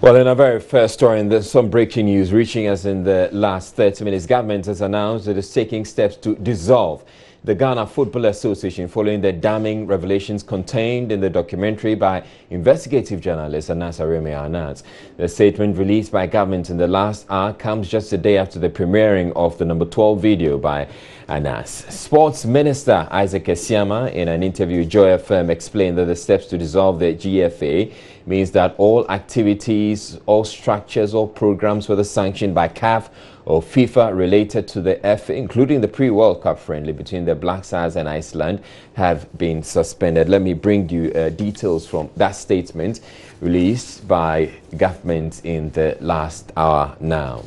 Well, in our very first story, there's some breaking news reaching us in the last 30 minutes. Government has announced that it's taking steps to dissolve the Ghana Football Association following the damning revelations contained in the documentary by investigative journalist Anas Anas. The statement released by government in the last hour comes just a day after the premiering of the number 12 video by Anas. Sports Minister Isaac Esiama, in an interview with Joy FM, explained that the steps to dissolve the GFA means that all activities, all structures, all programs, whether sanctioned by CAF or FIFA related to the FA, including the pre-World Cup friendly between the Black Stars and Iceland, have been suspended. Let me bring you details from that statement released by government in the last hour now.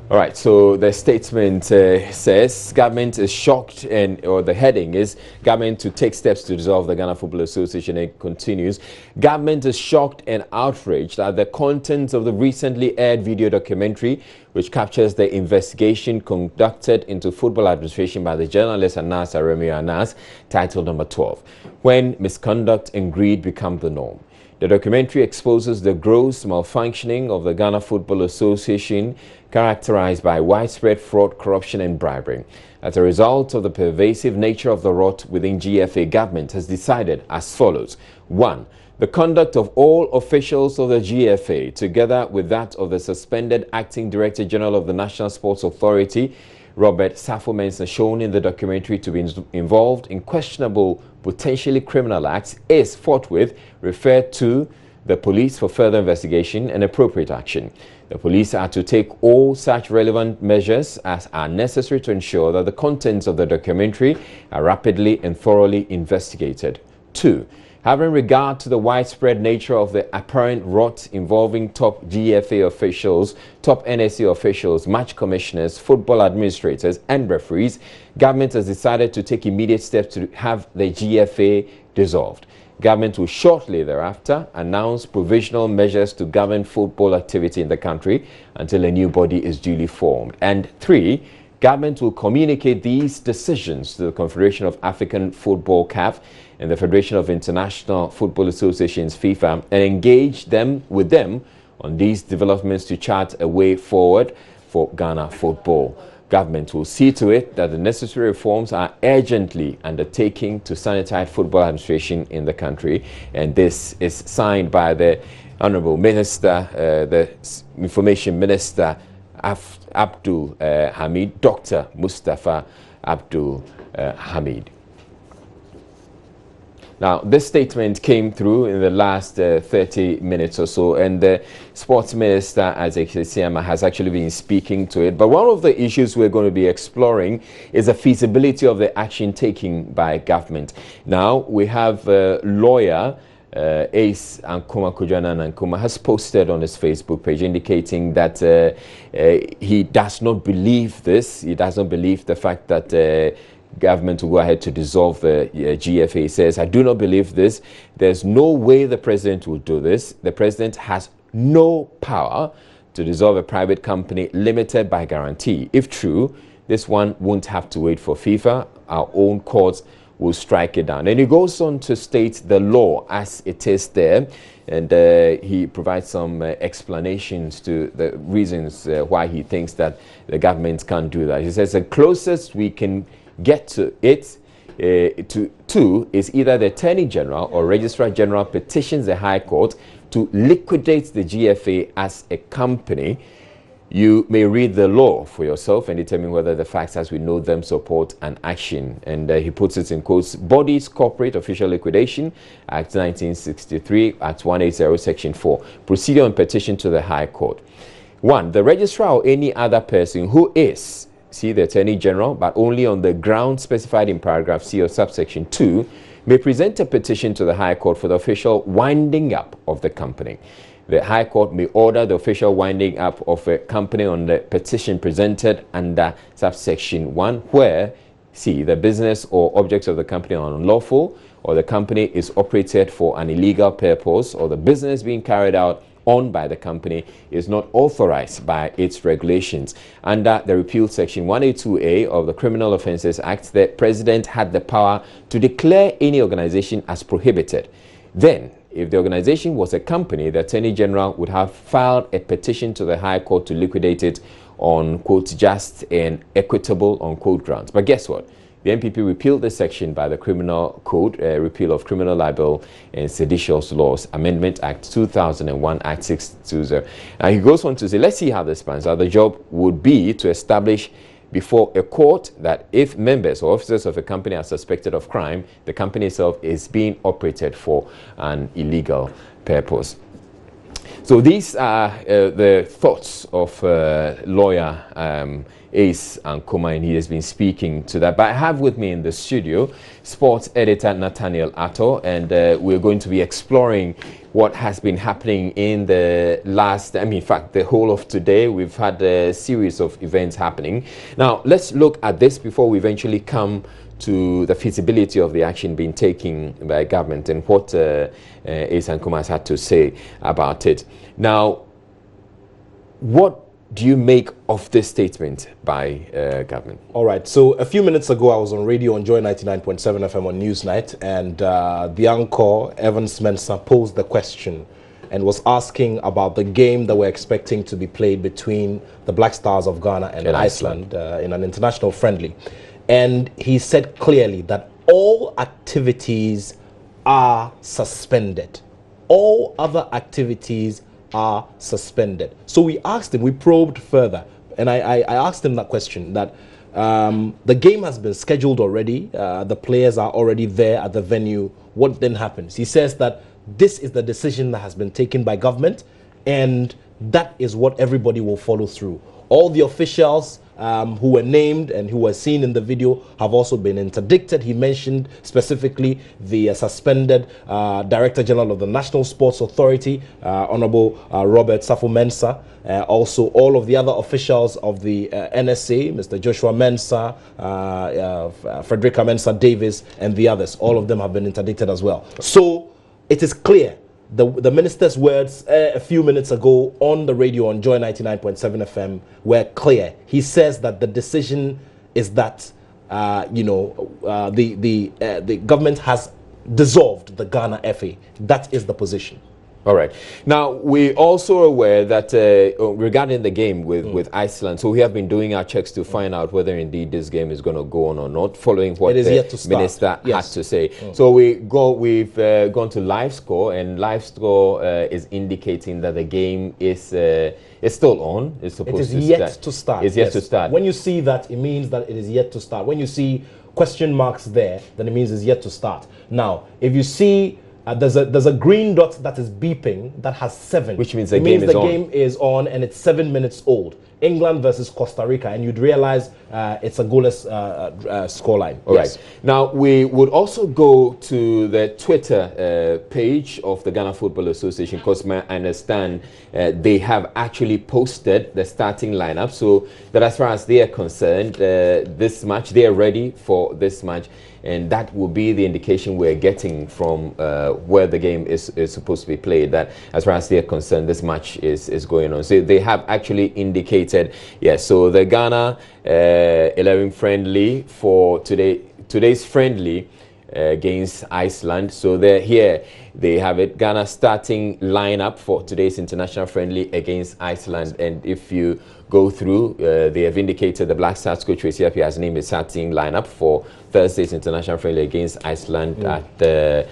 All right, so the statement says government is shocked, or the heading is government to take steps to dissolve the Ghana Football Association. It continues, government is shocked and outraged at the contents of the recently aired video documentary which captures the investigation conducted into football administration by the journalist Anas Anas, titled number 12, When Misconduct and Greed Become the Norm. The documentary exposes the gross malfunctioning of the Ghana Football Association, characterized by widespread fraud, corruption and bribery. As a result of the pervasive nature of the rot within GFA, government has decided as follows. 1. The conduct of all officials of the GFA, together with that of the suspended Acting Director General of the National Sports Authority, Robert Safo, shown in the documentary to be involved in questionable, potentially criminal acts, is forthwith referred to the police for further investigation and appropriate action. The police are to take all such relevant measures as are necessary to ensure that the contents of the documentary are rapidly and thoroughly investigated. 2. Having regard to the widespread nature of the apparent rot involving top GFA officials, top NSA officials, match commissioners, football administrators and referees, government has decided to take immediate steps to have the GFA dissolved. Government will shortly thereafter announce provisional measures to govern football activity in the country until a new body is duly formed. And 3. Government will communicate these decisions to the Confederation of African Football (CAF) and the Federation of International Football Associations (FIFA) and engage with them on these developments to chart a way forward for Ghana football. Government will see to it that the necessary reforms are urgently undertaken to sanitize football administration in the country. And this is signed by the Honorable Minister, the Information Minister, Abdul Hamid, Dr. Mustafa Abdul Hamid. Now, this statement came through in the last 30 minutes or so, and the Sports Minister, Isaac Esiama, has actually been speaking to it. But one of the issues we're going to be exploring is the feasibility of the action taken by government. Now, we have a lawyer, Ace Ankuma Kujanan Ankuma, has posted on his Facebook page indicating that he does not believe this. He does not believe the fact that government will go ahead to dissolve the GFA. He says, I do not believe this. There's no way the president will do this. The president has no power to dissolve a private company limited by guarantee. If true, this one won't have to wait for FIFA. Our own courts will strike it down. And he goes on to state the law as it is there, and he provides some explanations to the reasons why he thinks that the government can't do that. He says the closest we can get to it is either the Attorney General or Registrar General petitions the High Court to liquidate the GFA as a company. You may read the law for yourself and determine whether the facts as we know them support an action. And he puts it in quotes, Bodies Corporate Official Liquidation Act 1963, Act 180, Section 4. Procedure on petition to the High Court. 1. The registrar or any other person who is, see the Attorney General, but only on the ground specified in paragraph C of subsection 2, may present a petition to the High Court for the official winding up of the company. The High Court may order the official winding up of a company on the petition presented under subsection 1, where, C, the business or objects of the company are unlawful, or the company is operated for an illegal purpose, or the business being carried out on by the company is not authorized by its regulations. Under the repealed section 182A of the Criminal Offences Act, the President had the power to declare any organization as prohibited. Then, if the organization was a company, the Attorney General would have filed a petition to the High Court to liquidate it on, quote, just and equitable, unquote, grounds. But guess what? The NPP repealed this section by the Criminal Code, repeal of Criminal Libel and Seditious Laws, Amendment Act 2001, Act 620. And he goes on to say, let's see how this pans out. The job would be to establish before a court that if members or officers of a company are suspected of crime, the company itself is being operated for an illegal purpose. So these are the thoughts of lawyer Ace Ankoma, and he has been speaking to that. But I have with me in the studio sports editor Nathaniel Atto, and we're going to be exploring what has been happening in the last, in fact, the whole of today. We've had a series of events happening. Now, let's look at this before we eventually come to the feasibility of the action being taken by government and what Ace Ankoma has had to say about it. Now, what do you make of this statement by government? All right. So a few minutes ago, I was on radio on Joy 99.7 FM on Newsnight, and the anchor, Evans Mensah, posed the question and was asking about the game that we're expecting to be played between the Black Stars of Ghana and Iceland in an international friendly. And he said clearly that all activities are suspended. All other activities are suspended. So we asked him, we probed further, and I asked him that question, that the game has been scheduled already, the players are already there at the venue. What then happens? He says that this is the decision that has been taken by government, and that is what everybody will follow through. All the officials who were named and who were seen in the video have also been interdicted. He mentioned specifically the suspended Director General of the National Sports Authority, Honorable Robert Safo Mensah. Also, all of the other officials of the NSA, Mr. Joshua Mensah, Frederica Mensah Davis, and the others. All of them have been interdicted as well. So it is clear. The minister's words a few minutes ago on the radio on Joy 99.7 FM were clear. He says that the decision is that the government has dissolved the Ghana FA. That is the position. All right. Now, we're also aware that regarding the game with Iceland, so we have been doing our checks to find out whether indeed this game is going to go on or not, following what the minister had to say. So we've gone to Live Score, and Live Score is indicating that the game is still on. It's supposed to start. It is yet to start. It's yet to start. When you see that, it means that it is yet to start. When you see question marks there, then it means it's yet to start. Now, if you see there's a green dot that is beeping that has 7, which means the game is on, and it's 7 minutes old. England versus Costa Rica, and you'd realize it's a goalless scoreline. All right. Now, we would also go to the Twitter page of the Ghana Football Association, because I understand they have actually posted the starting lineup, so that as far as they are concerned, this match, they are ready for this match. And that will be the indication we're getting from where the game is supposed to be played, that as far as they're concerned, this match is going on. So they have actually indicated, yes, so the Ghana 11 friendly for today's friendly against Iceland. So they're here. They have it. Ghana starting lineup for today's international friendly against Iceland. And if you go through, they have indicated the Black Stars coach Resiapi has named a starting lineup for Thursday's international friendly against Iceland at in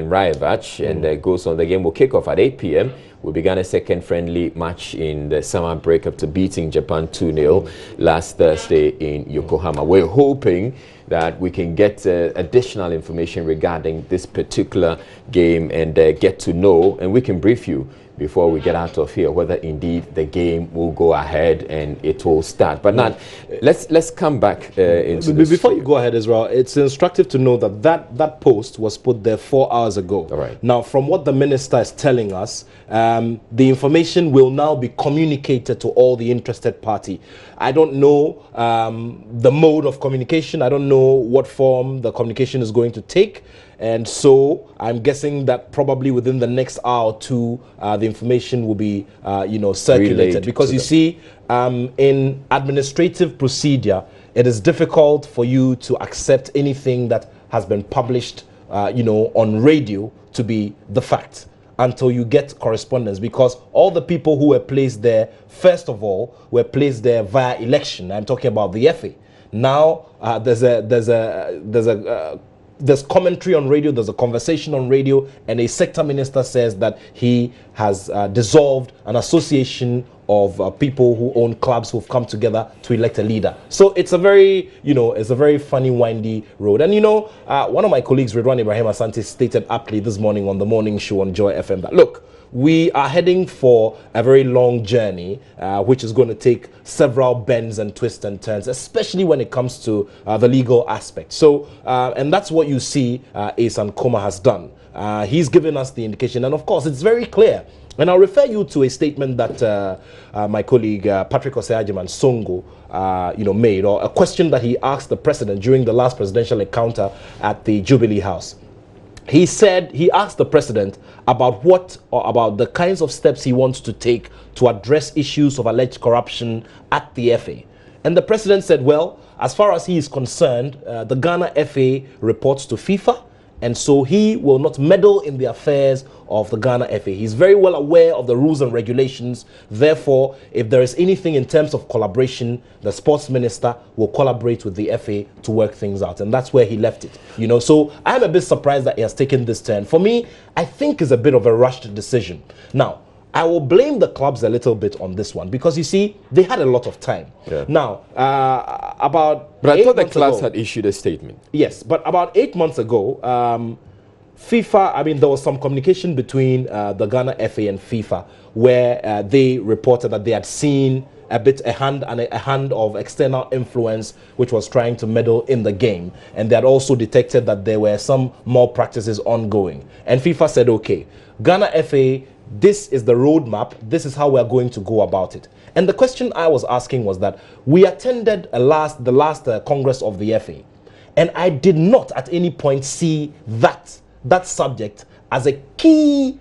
Rajevac, and goes on. The game will kick off at 8 p.m. We began a second friendly match in the summer break after beating Japan 2-0 last Thursday in Yokohama. We're hoping that we can get additional information regarding this particular game and get to know, and we can brief you before we get out of here whether indeed the game will go ahead and it will start. But not, let's come back into this. Before you go ahead, Israel, it's instructive to know that post was put there 4 hours ago. All right. Now, from what the minister is telling us, the information will now be communicated to all the interested party. I don't know the mode of communication. I don't know what form the communication is going to take. And so I'm guessing that probably within the next hour or two, the information will be, circulated. Because you see, in administrative procedure, it is difficult for you to accept anything that has been published on radio to be the fact until you get correspondence, because all the people who were placed there, first of all, were placed there via election. I'm talking about the FA. Now there's commentary on radio, there's a conversation on radio, and a sector minister says that he has dissolved an association of people who own clubs who've come together to elect a leader. So it's a very, it's a very funny, windy road. And one of my colleagues, Ridwan Ibrahim Asante, stated aptly this morning on the morning show on Joy FM that, look, we are heading for a very long journey, which is going to take several bends and twists and turns, especially when it comes to the legal aspect. So, and that's what you see Asan Koma has done. He's given us the indication, and of course, it's very clear. And I'll refer you to a statement that my colleague Patrick Oseajiman Songo, made, or a question that he asked the president during the last presidential encounter at the Jubilee House. He said, he asked the president about about the kinds of steps he wants to take to address issues of alleged corruption at the FA. And the president said, well, as far as he is concerned, the Ghana FA reports to FIFA, and so he will not meddle in the affairs of the Ghana FA. He's very well aware of the rules and regulations. Therefore, if there is anything in terms of collaboration, the sports minister will collaborate with the FA to work things out. And that's where he left it. So I'm a bit surprised that he has taken this turn. For me, I think it's a bit of a rushed decision. Now, I will blame the clubs a little bit on this one, because you see, they had a lot of time. Yeah. Now, But I thought the clubs had issued a statement. Yes, but about 8 months ago, FIFA, there was some communication between the Ghana FA and FIFA, where they reported that they had seen a hand of external influence which was trying to meddle in the game, and they had also detected that there were some malpractices ongoing. And FIFA said, okay, Ghana FA, this is the roadmap, this is how we're going to go about it. And the question I was asking was that we attended the last Congress of the FA, and I did not at any point see that subject as a key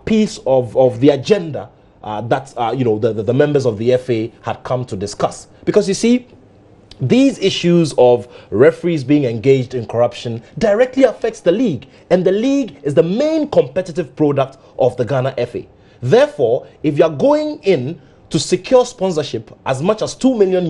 piece of the agenda that the members of the FA had come to discuss. Because you see, these issues of referees being engaged in corruption directly affects the league, and the league is the main competitive product of the Ghana FA. Therefore, if you're going in to secure sponsorship as much as $2 million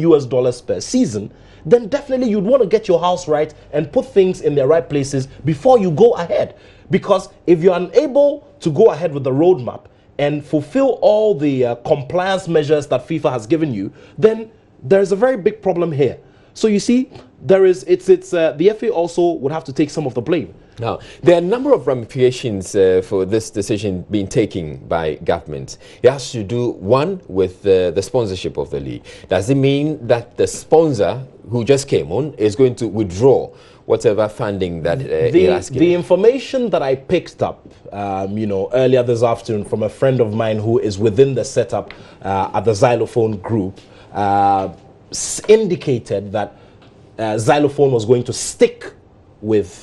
per season, then definitely you'd want to get your house right and put things in their right places before you go ahead. Because if you're unable to go ahead with the roadmap and fulfill all the compliance measures that FIFA has given you, then there's a very big problem here. So you see, the FA also would have to take some of the blame. Now, there are a number of ramifications for this decision being taken by government. It has to do, one, with the sponsorship of the league. Does it mean that the sponsor who just came on is going to withdraw whatever funding that it has given? The information that I picked up, earlier this afternoon from a friend of mine who is within the setup at the Xylophone Group, indicated that Xylophone was going to stick with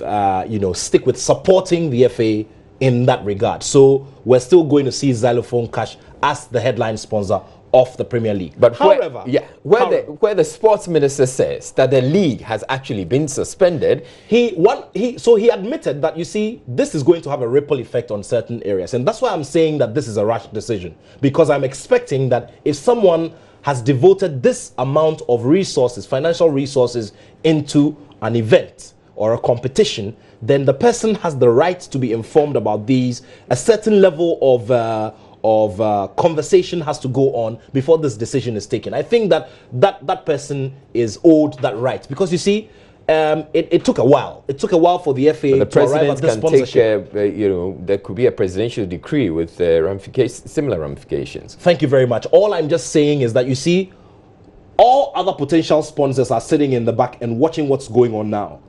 supporting the FA in that regard. So we're still going to see Xylophone Cash as the headline sponsor of the Premier League. But however, where the sports minister says that the league has actually been suspended, he admitted that, you see, this is going to have a ripple effect on certain areas, and that's why I'm saying that this is a rash decision, because I'm expecting that if someone has devoted this amount of resources, financial resources, into an event or a competition, then the person has the right to be informed about these. A certain level of conversation has to go on before this decision is taken. I think that person is owed that right, because you see, it took a while. It took a while for the FA to arrive at this sponsorship. There could be a presidential decree with similar ramifications. Thank you very much. All I'm just saying is that, you see, all other potential sponsors are sitting in the back and watching what's going on now.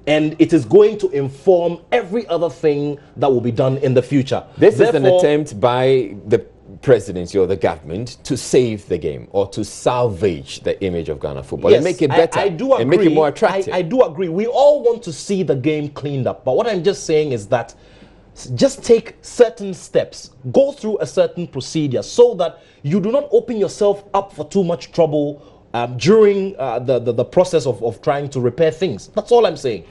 And it is going to inform every other thing that will be done in the future. This is an attempt by the presidency or the government to save the game or to salvage the image of Ghana football, yes, and make it better, I do agree, and make it more attractive. I do agree. We all want to see the game cleaned up. But what I'm just saying is that just take certain steps, go through a certain procedure so that you do not open yourself up for too much trouble during the process of trying to repair things. That's all I'm saying.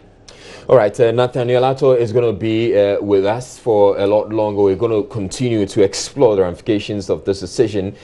All right, Nathaniel Atto is going to be with us for a lot longer. We're going to continue to explore the ramifications of this decision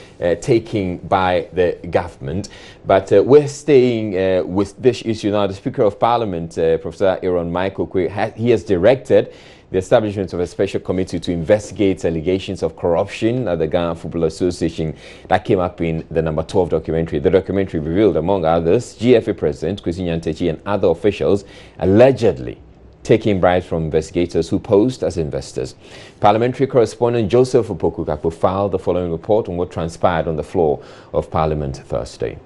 taken by the government. But we're staying with this issue now. The Speaker of Parliament, Professor Aaron Michael Quay, he has directed the establishment of a special committee to investigate allegations of corruption at the Ghana Football Association that came up in the number 12 documentary. The documentary revealed, among others, GFA President Kwesi Nyantakyi and other officials allegedly taking bribes from investigators who posed as investors. Parliamentary correspondent Joseph Opoku-Kakpo filed the following report on what transpired on the floor of Parliament Thursday.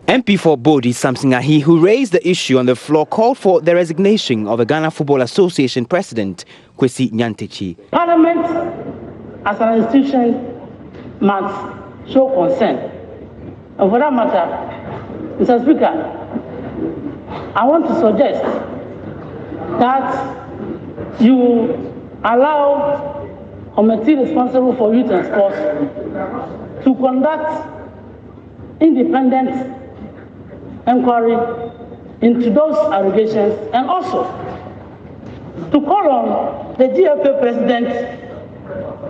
MP for Bodi Samson Ahi, who raised the issue on the floor, called for the resignation of the Ghana Football Association President Kwesi Nyantakyi. Parliament, as an institution, must show concern. And for that matter, Mr. Speaker, I want to suggest that you allow a committee responsible for youth and sports to conduct independent inquiry into those allegations, and also to call on the GFA president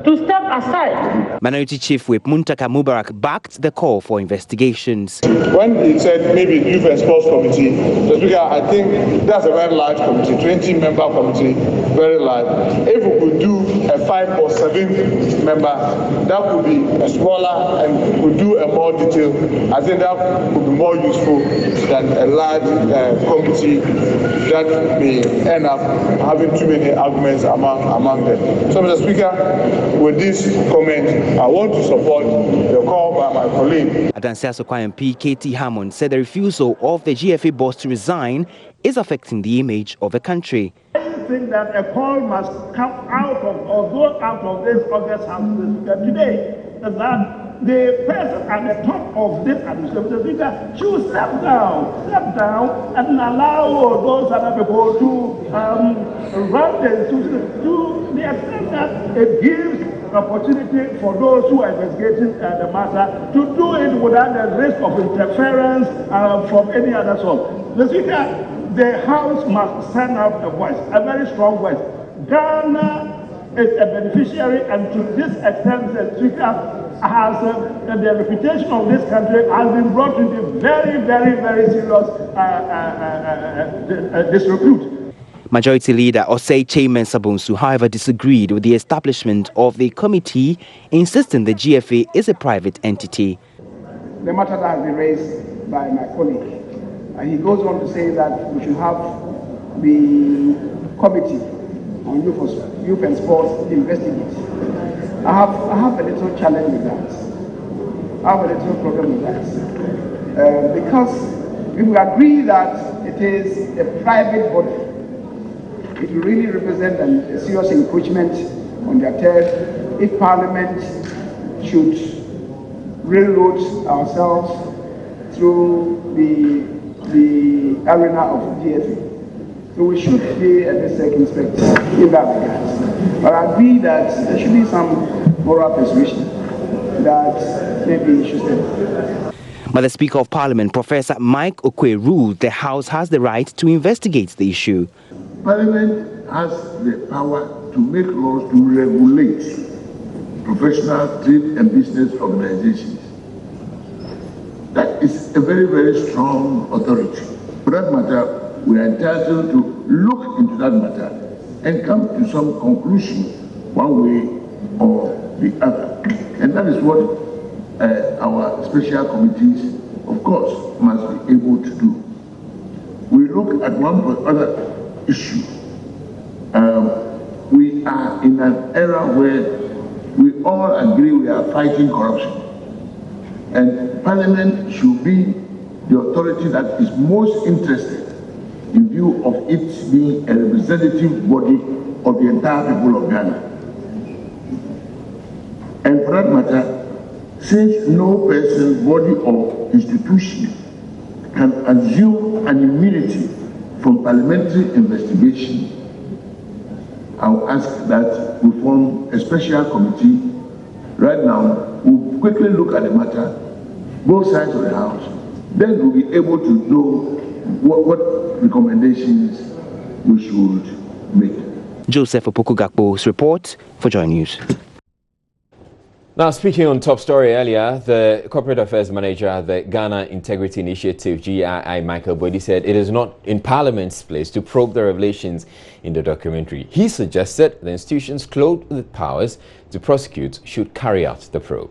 to step aside. Minority Chief Whip Muntaka Mubarak backed the call for investigations. When he said maybe Youth and Sports Committee, the Speaker, I think that's a very large committee, 20-member committee, very large. If we could do a 5 or 7 member, that could be a smaller and could do a more detailed. I think that would be more useful than a large committee that may end up having too many arguments among them. So, Mr. Speaker, with this comment, I want to support the call by my colleague. Adansi Asokwa MP KT Hammond said the refusal of the GFA boss to resign is affecting the image of the country. I think that a call must come out of or go out of this August House today, that the person at the top of this administration should step down and allow those other people to run the institution to the extent that it gives opportunity for those who are investigating the matter to do it without the risk of interference from any other source. The Speaker, the House must send out a voice, a very strong voice. Ghana is a beneficiary, and to this extent, the Speaker has the reputation of this country has been brought into very, very, very serious disrepute. Majority Leader Osei Chairman Sabonsu, however, disagreed with the establishment of the committee, insisting the GFA is a private entity. The matter that has been raised by my colleague, he goes on to say that we should have the committee on youth and sports investigate. I have a little challenge with that. I have a little problem with that. Because if we agree that it is a private body, it will really represent a serious encroachment on their turf if Parliament should railroad ourselves through the arena of GFA. So we should be a bit circumspect in that regard. But I agree that there should be some moral persuasion that maybe it should stay. But the Speaker of Parliament, Professor Mike Okwe, ruled the House has the right to investigate the issue. Parliament has the power to make laws to regulate professional trade and business organizations. That is a very, very strong authority. For that matter, we are entitled to look into that matter and come to some conclusion one way or the other. And that is what our special committees, of course, must be able to do. We look at one other issue. We are in an era where we all agree we are fighting corruption. And Parliament should be the authority that is most interested in view of it being a representative body of the entire people of Ghana. And for that matter, since no person, body or institution can assume an immunity from parliamentary investigation, I'll ask that we form a special committee. Right now, we'll quickly look at the matter, both sides of the House. Then we'll be able to know what recommendations we should make. Joseph Opoku-Gakpo's report for Joy News. Now, speaking on top story earlier, the Corporate Affairs Manager at the Ghana Integrity Initiative, GII, Michael Bodi, said it is not in Parliament's place to probe the revelations in the documentary. He suggested the institutions clothed with powers to prosecute should carry out the probe.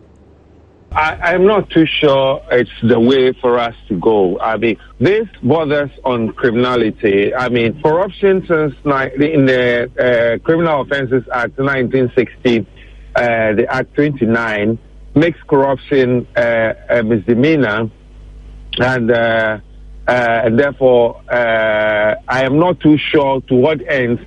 I'm not too sure it's the way for us to go. I mean, this borders on criminality. I mean, corruption since in the Criminal Offences Act 1960, the Act 29, makes corruption a misdemeanor, and therefore I am not too sure to what end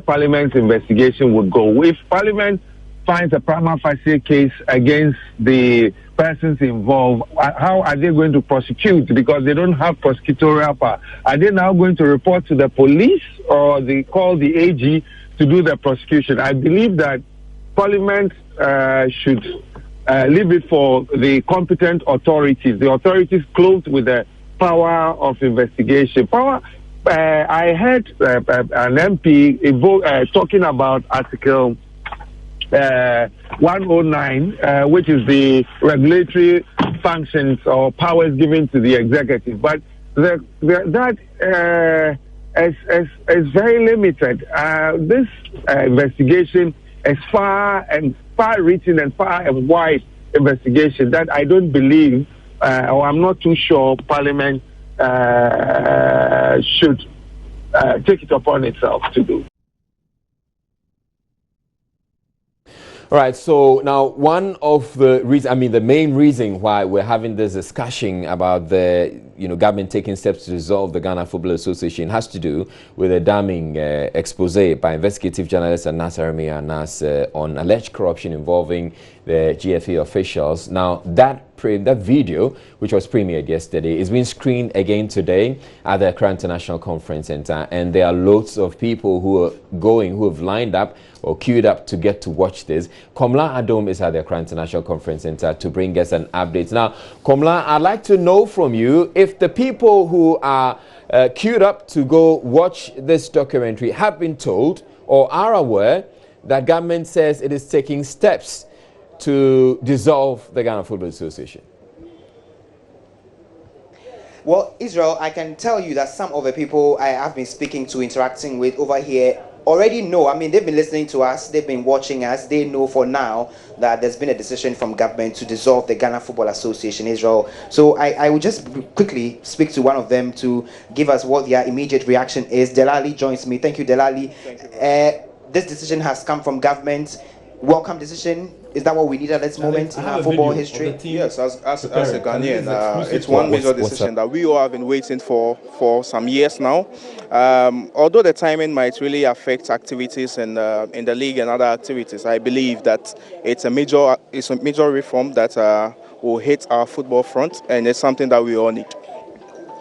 Parliament's investigation would go. If Parliament finds a prima facie case against the persons involved, how are they going to prosecute? Because they don't have prosecutorial power. Are they now going to report to the police, or they call the AG to do the prosecution? I believe that Parliament should leave it for the competent authorities, the authorities clothed with the power of investigation. I heard an MP talking about Article 109, which is the regulatory functions or powers given to the executive, but that is very limited. This investigation is far-reaching and far and wide investigation that I don't believe, or I'm not too sure, Parliament should take it upon itself to do. All right, so now one of the reasons, I mean the main reason why we're having this discussion about the government taking steps to dissolve the Ghana Football Association has to do with a damning expose by investigative journalist Anas Aremi Anas on alleged corruption involving the GFA officials. Now that video, which was premiered yesterday, is being screened again today at the Accra International Conference Center, and there are loads of people who have lined up or queued up to get to watch this. Komla Adom is at the Accra International Conference Center to bring us an update. Now, Komla, I'd like to know from you if the people who are queued up to go watch this documentary have been told or are aware that government says it is taking steps to dissolve the Ghana Football Association. Well, Israel, I can tell you that some of the people I have been speaking to, interacting with over here, already know. I mean, they've been listening to us, they've been watching us, they know for now that there's been a decision from government to dissolve the Ghana Football Association, Israel. So I will just quickly speak to one of them to give us what their immediate reaction is. Delali joins me. Thank you, Delali. This decision has come from government. Welcome decision. Is that what we need at this moment in our football history? Yes, as a Ghanaian, it's one major decision that we all have been waiting for some years now. Although the timing might really affect activities in the league and other activities, I believe that it's a major reform that will hit our football front, and it's something that we all need.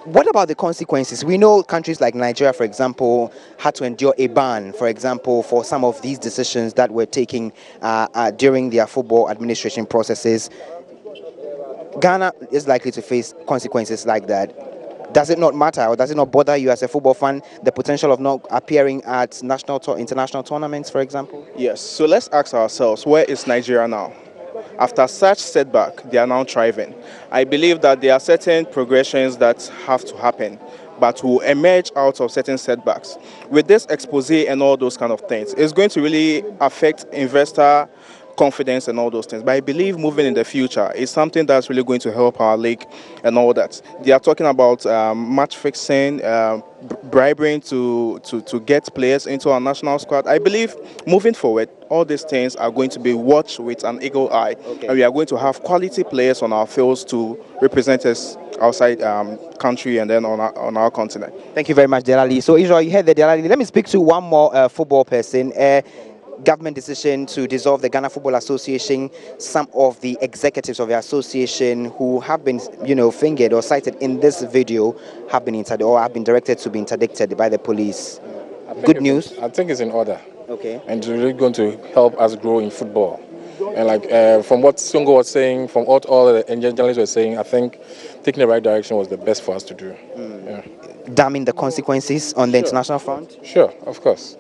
What about the consequences? We know countries like Nigeria, for example, had to endure a ban, for example, for some of these decisions that were taken during their football administration processes. Ghana is likely to face consequences like that. Does it not matter, or does it not bother you as a football fan, the potential of not appearing at international tournaments, for example? Yes, so let's ask ourselves, where is Nigeria now? After such setback, they are now thriving. I believe that there are certain progressions that have to happen, but will emerge out of certain setbacks. With this expose and all those kind of things, it's going to really affect investor confidence and all those things. But I believe moving in the future is something that's really going to help our league and all that. They are talking about match fixing, bribing to get players into our national squad. I believe moving forward, all these things are going to be watched with an eagle eye. Okay. And we are going to have quality players on our fields to represent us outside country and then on our continent. Thank you very much, Delali. So Israel, you heard the Delali. Let me speak to one more football person. Government decision to dissolve the Ghana Football Association. Some of the executives of the association who have been, fingered or cited in this video have been directed to be interdicted by the police. Good news. I think it's in order. Okay. And it's really going to help us grow in football. And from what Songo was saying, from what all the journalists were saying, I think taking the right direction was the best for us to do. Yeah. damning the consequences on the international front? Sure, of course.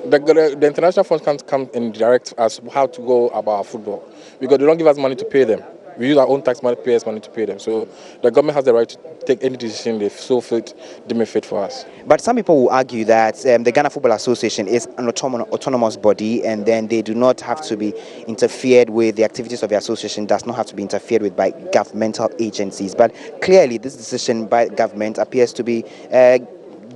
The international front can't come and direct us how to go about football because they don't give us money to pay them. We use our own tax money, pay us money to pay them. So the government has the right to take any decision they so fit, deem fit for us. But some people will argue that the Ghana Football Association is an autonomous body, and then they do not have to be interfered with. The activities of the association does not have to be interfered with by governmental agencies. But clearly, this decision by government appears to be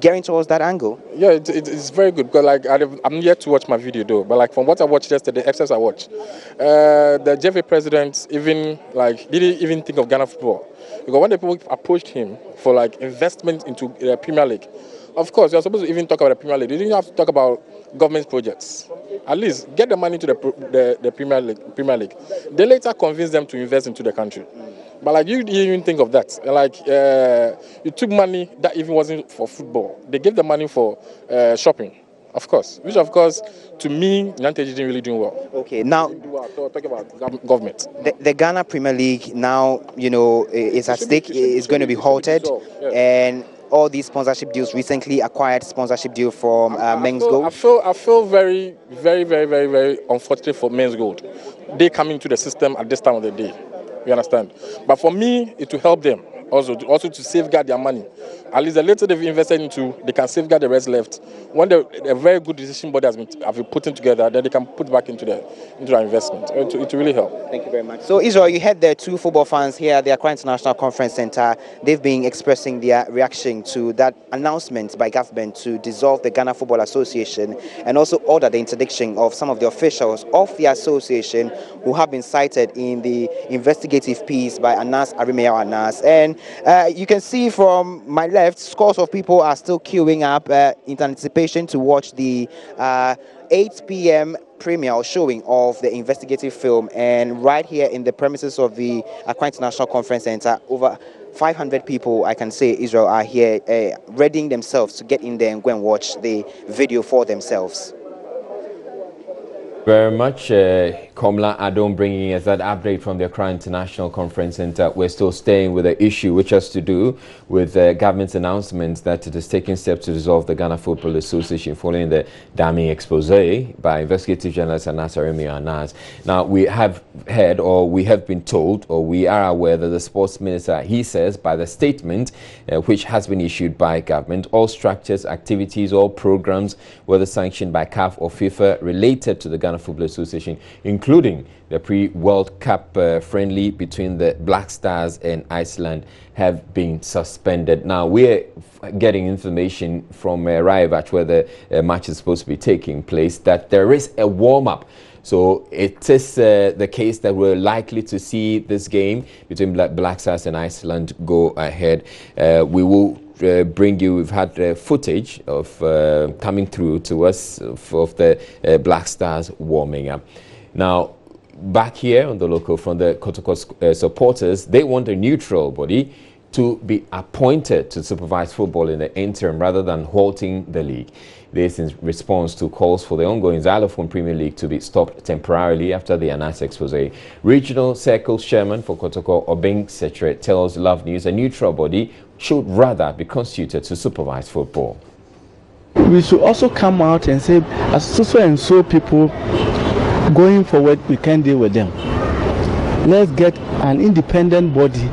gearing towards that angle. Yeah, it's very good because like I'm yet to watch my video though, but like from what I watched yesterday, the exercise I watched, the JFA president didn't even think of Ghana football because when the people approached him for like investment into the Premier League, of course you're supposed to even talk about the Premier League. You didn't have to talk about government projects. At least get the money to the Premier League. They later convinced them to invest into the country. But like you didn't even think of that. Like you took money that even wasn't for football. They gave the money for shopping, of course. Which of course, to me, Nanteji didn't really do well. Okay, now talking about government. The Ghana Premier League now, is at stake. Is going to be halted, and all these sponsorship deals recently acquired sponsorship deal from Men's Gold. I feel very, very, very, very, very unfortunate for Men's Gold. They come into the system at this time of the day. You understand? But for me, it will help them also to safeguard their money. At least the later they've invested into, they can safeguard the rest left. When a very good decision body has been put together, then they can put back into their investment. It will really help. Thank you very much. So Israel, you had the two football fans here at the Accra International Conference Center. They've been expressing their reaction to that announcement by government to dissolve the Ghana Football Association and also order the interdiction of some of the officials of the association who have been cited in the investigative piece by Anas Arimea Anas. And you can see from my left, scores of people are still queuing up in anticipation to watch the 8 p.m. premiere showing of the investigative film. And right here in the premises of the Accra International Conference Center, over 500 people, I can say, Israel, are here readying themselves to get in there and go and watch the video for themselves. Very much, Komla Adom bringing us that update from the Accra International Conference Center. We're still staying with the issue which has to do with government's announcement that it is taking steps to dissolve the Ghana Football Association following the damning expose by investigative journalist Anas Arimea Anas. Now, we have heard, or we have been told, or we are aware that the sports minister, he says, by the statement which has been issued by government, all structures, activities, all programs, whether sanctioned by CAF or FIFA, related to the Ghana Football Association, including the pre-World Cup friendly between the Black Stars and Iceland, have been suspended. Now, we're getting information from Raivat, where the match is supposed to be taking place, that there is a warm-up. So it is the case that we're likely to see this game between Black Stars and Iceland go ahead. We will bring you, we've had footage of coming through to us of the Black Stars warming up. Now, back here on the local, from the Kotoko supporters, they want a neutral body to be appointed to supervise football in the interim rather than halting the league. This in response to calls for the ongoing Xylophone Premier League to be stopped temporarily after the Anas expose. Regional Circles Chairman for Kotoko, Obeng Setre, tells Love News a neutral body should rather be constituted to supervise football. We should also come out and say, as so and so people going forward, we can deal with them. Let's get an independent body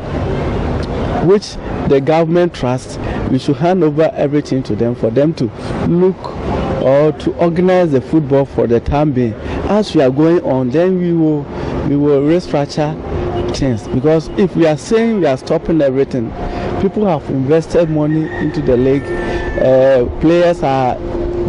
which the government trusts. We should hand over everything to them for them to look or to organize the football for the time being. As we are going on, then we will restructure things, because if we are saying we are stopping everything, people have invested money into the league, players are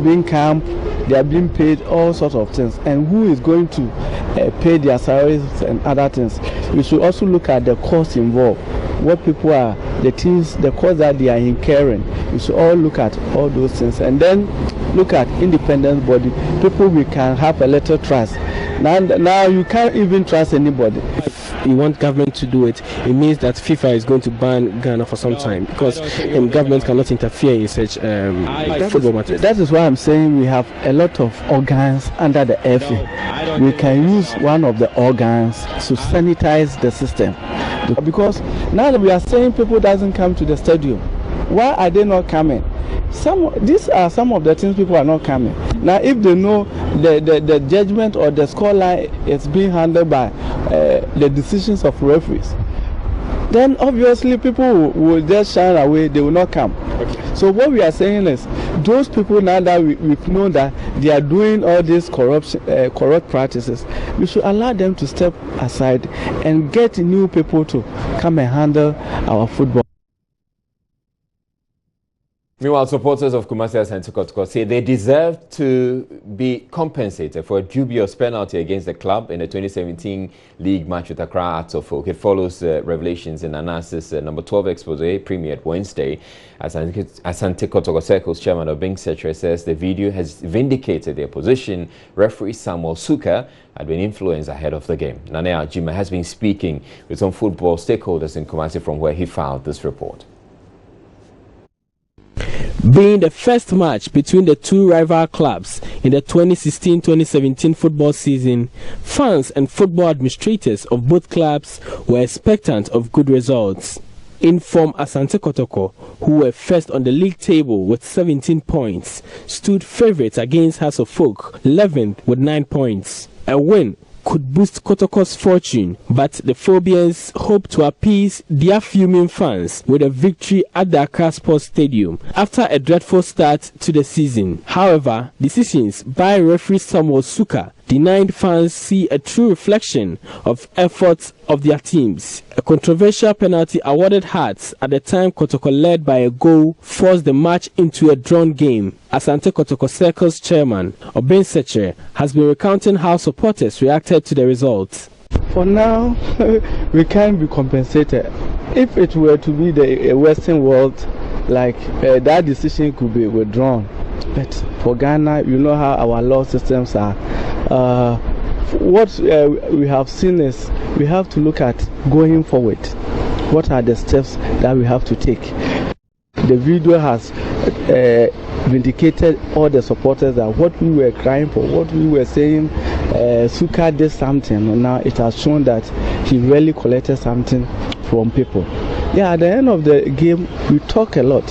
being camped, they are being paid all sorts of things, and who is going to pay their salaries and other things? We should also look at the cost involved, what people are, the things, the cost that they are incurring. We should all look at all those things and then look at independent body, people we can have a little trust. Now you can't even trust anybody. If you want government to do it, it means that FIFA is going to ban Ghana for some time, because government cannot interfere in such football matters. That is why I'm saying we have a lot of organs under the FA. We can use one of the organs to sanitize the system. Because now that we are saying people doesn't come to the stadium, Why are they not coming? These are some of the things people are not coming. Now, if they know the judgment or the scoreline is being handled by the decisions of referees, then obviously people will just shine away, they will not come. Okay. So what we are saying is, those people now that we've known that they are doing all these corrupt practices, we should allow them to step aside and get new people to come and handle our football. Meanwhile, supporters of Kumasi Asante Kotoko say they deserve to be compensated for a dubious penalty against the club in the 2017 league match with Accra Hearts of Oak. It follows revelations in Anas's number 12 expose premiered Wednesday. Asante Kotoko Circle's chairman of Bing Secretary says the video has vindicated their position. Referee Samuel Suka had been influenced ahead of the game. Nanea Jima has been speaking with some football stakeholders in Kumasi from where he filed this report. Being the first match between the two rival clubs in the 2016-2017 football season, fans and football administrators of both clubs were expectant of good results. Inform Asante Kotoko, who were first on the league table with 17 points, stood favourites against Hearts of Oak, 11th with 9 points. A win could boost Kotoko's fortune, but the Phobians hope to appease their fuming fans with a victory at the Accra Sports Stadium after a dreadful start to the season. However, decisions by referee Samuel Suka denied fans see a true reflection of efforts of their teams. A controversial penalty awarded Hearts at the time Kotoko led by a goal forced the match into a drawn game. Asante Kotoko Circle's chairman, Obin Seche, has been recounting how supporters reacted to the results. For now, we can't be compensated. If it were to be the Western world, like that decision could be withdrawn. But for Ghana, you know how our law systems are. What we have seen is we have to look at going forward. What are the steps that we have to take? The video has vindicated all the supporters that what we were crying for, what we were saying, Suka did something, and now it has shown that he really collected something from people. Yeah, at the end of the game, we talk a lot.